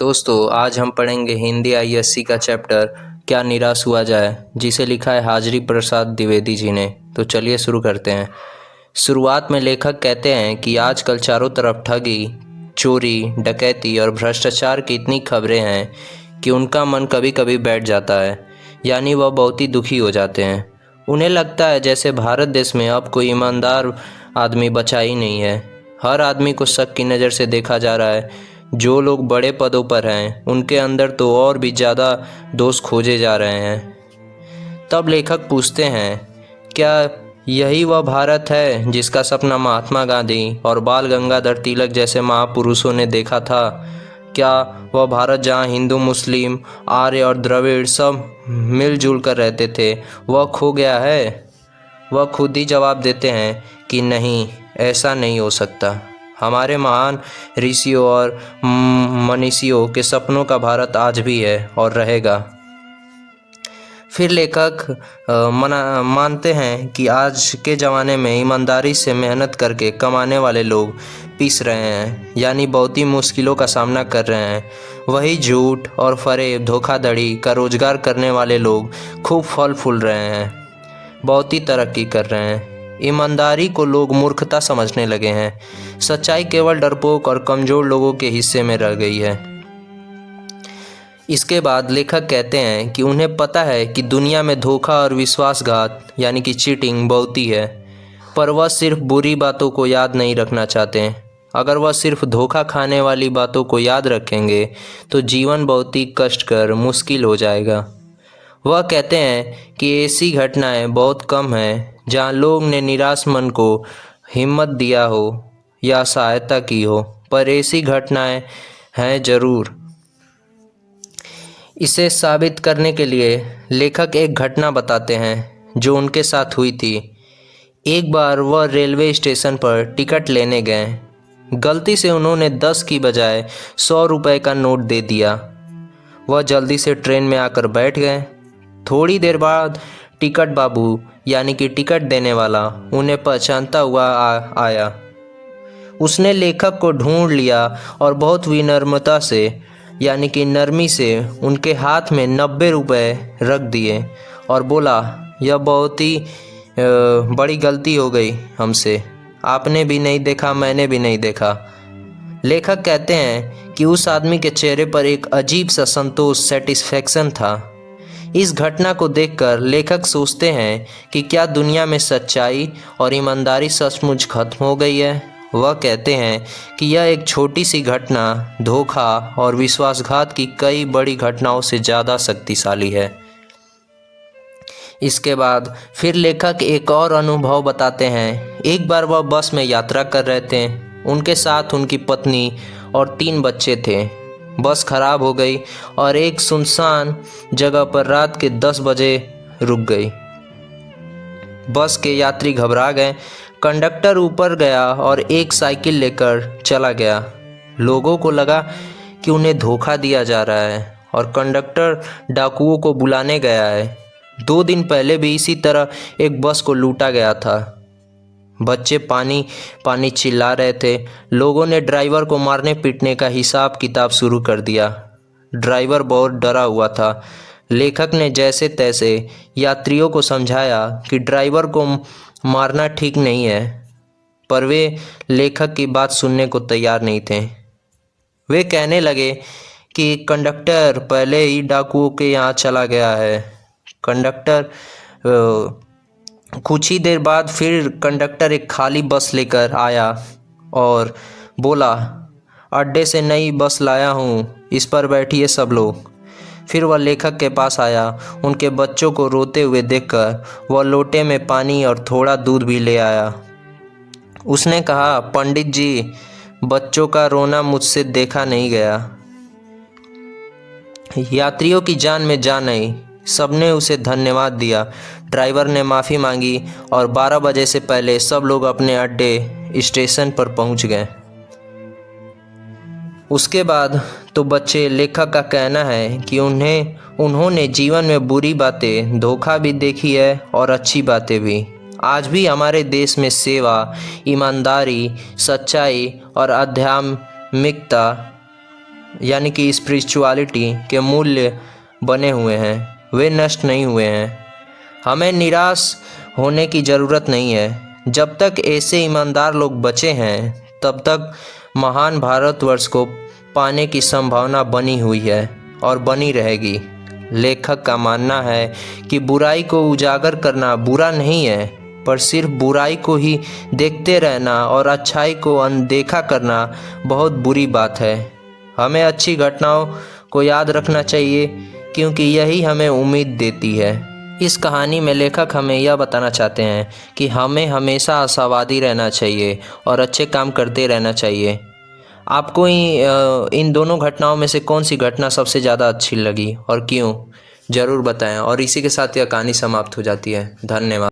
दोस्तों आज हम पढ़ेंगे हिंदी आईएससी का चैप्टर क्या निराश हुआ जाए, जिसे लिखा है हाजरी प्रसाद द्विवेदी जी ने। तो चलिए शुरू करते हैं। शुरुआत में लेखक कहते हैं कि आजकल चारों तरफ ठगी, चोरी, डकैती और भ्रष्टाचार की इतनी खबरें हैं कि उनका मन कभी कभी बैठ जाता है, यानी वह बहुत ही दुखी हो जाते हैं। उन्हें लगता है जैसे भारत देश में अब कोई ईमानदार आदमी बचा ही नहीं है। हर आदमी को शक की नज़र से देखा जा रहा है। जो लोग बड़े पदों पर हैं उनके अंदर तो और भी ज़्यादा दोष खोजे जा रहे हैं। तब लेखक पूछते हैं, क्या यही वह भारत है जिसका सपना महात्मा गांधी और बाल गंगाधर तिलक जैसे महापुरुषों ने देखा था? क्या वह भारत जहाँ हिंदू, मुस्लिम, आर्य और द्रविड़ सब मिलजुल कर रहते थे, वह खो गया है? वह खुद ही जवाब देते हैं कि नहीं, ऐसा नहीं हो सकता। हमारे महान ऋषियों और मनीषियों के सपनों का भारत आज भी है और रहेगा। फिर लेखक मानते हैं कि आज के ज़माने में ईमानदारी से मेहनत करके कमाने वाले लोग पिस रहे हैं, यानी बहुत ही मुश्किलों का सामना कर रहे हैं। वही झूठ और फरेब, धोखाधड़ी का रोजगार करने वाले लोग खूब फल फूल रहे हैं, बहुत ही तरक्की कर रहे हैं। ईमानदारी को लोग मूर्खता समझने लगे हैं। सच्चाई केवल डरपोक और कमज़ोर लोगों के हिस्से में रह गई है। इसके बाद लेखक कहते हैं कि उन्हें पता है कि दुनिया में धोखा और विश्वासघात यानी कि चीटिंग बहुत ही है, पर वह सिर्फ बुरी बातों को याद नहीं रखना चाहते हैं। अगर वह सिर्फ धोखा खाने वाली बातों को याद रखेंगे तो जीवन बहुत ही कष्टकर, मुश्किल हो जाएगा। वह कहते हैं कि ऐसी घटनाएं बहुत कम हैं जहां लोग ने निराश मन को हिम्मत दिया हो या सहायता की हो, पर ऐसी घटनाएं हैं ज़रूर। इसे साबित करने के लिए लेखक एक घटना बताते हैं जो उनके साथ हुई थी। एक बार वह रेलवे स्टेशन पर टिकट लेने गए। गलती से उन्होंने 10 की बजाय 100 रुपये का नोट दे दिया। वह जल्दी से ट्रेन में आकर बैठ गए। थोड़ी देर बाद टिकट बाबू यानी कि टिकट देने वाला उन्हें पहचानता हुआ आया। उसने लेखक को ढूंढ लिया और बहुत विनम्रता से यानी कि नरमी से उनके हाथ में 90 रुपये रख दिए और बोला, यह बहुत ही बड़ी गलती हो गई हमसे। आपने भी नहीं देखा, मैंने भी नहीं देखा। लेखक कहते हैं कि उस आदमी के चेहरे पर एक अजीब सा संतोष, सेटिस्फैक्शन था। इस घटना को देखकर लेखक सोचते हैं कि क्या दुनिया में सच्चाई और ईमानदारी सचमुच खत्म हो गई है? वह कहते हैं कि यह एक छोटी सी घटना धोखा और विश्वासघात की कई बड़ी घटनाओं से ज़्यादा शक्तिशाली है। इसके बाद फिर लेखक एक और अनुभव बताते हैं। एक बार वह बस में यात्रा कर रहे थे। उनके साथ उनकी पत्नी और 3 बच्चे थे। बस खराब हो गई और एक सुनसान जगह पर रात के 10 बजे रुक गई। बस के यात्री घबरा गए। कंडक्टर ऊपर गया और एक साइकिल लेकर चला गया। लोगों को लगा कि उन्हें धोखा दिया जा रहा है और कंडक्टर डाकुओं को बुलाने गया है। 2 दिन पहले भी इसी तरह एक बस को लूटा गया था। बच्चे पानी पानी चिल्ला रहे थे। लोगों ने ड्राइवर को मारने पीटने का हिसाब किताब शुरू कर दिया। ड्राइवर बहुत डरा हुआ था। लेखक ने जैसे तैसे यात्रियों को समझाया कि ड्राइवर को मारना ठीक नहीं है, पर वे लेखक की बात सुनने को तैयार नहीं थे। वे कहने लगे कि कंडक्टर पहले ही डाकुओं के यहाँ चला गया है। कुछ ही देर बाद फिर कंडक्टर एक खाली बस लेकर आया और बोला, अड्डे से नई बस लाया हूँ, इस पर बैठिए सब लोग। फिर वह लेखक के पास आया। उनके बच्चों को रोते हुए देखकर वह लोटे में पानी और थोड़ा दूध भी ले आया। उसने कहा, पंडित जी, बच्चों का रोना मुझसे देखा नहीं गया। यात्रियों की जान में जान आई। सबने उसे धन्यवाद दिया। ड्राइवर ने माफ़ी मांगी और 12 बजे से पहले सब लोग अपने अड्डे स्टेशन पर पहुंच गए। उसके बाद तो बच्चे, लेखक का कहना है कि उन्होंने जीवन में बुरी बातें, धोखा भी देखी है और अच्छी बातें भी। आज भी हमारे देश में सेवा, ईमानदारी, सच्चाई और आध्यात्मिकता यानी कि स्पिरिचुअलिटी के मूल्य बने हुए हैं, वे नष्ट नहीं हुए हैं। हमें निराश होने की ज़रूरत नहीं है। जब तक ऐसे ईमानदार लोग बचे हैं तब तक महान भारतवर्ष को पाने की संभावना बनी हुई है और बनी रहेगी। लेखक का मानना है कि बुराई को उजागर करना बुरा नहीं है, पर सिर्फ बुराई को ही देखते रहना और अच्छाई को अनदेखा करना बहुत बुरी बात है। हमें अच्छी घटनाओं को याद रखना चाहिए क्योंकि यही हमें उम्मीद देती है। इस कहानी में लेखक हमें यह बताना चाहते हैं कि हमें हमेशा आशावादी रहना चाहिए और अच्छे काम करते रहना चाहिए। आपको इन दोनों घटनाओं में से कौन सी घटना सबसे ज़्यादा अच्छी लगी और क्यों, ज़रूर बताएं। और इसी के साथ यह कहानी समाप्त हो जाती है। धन्यवाद।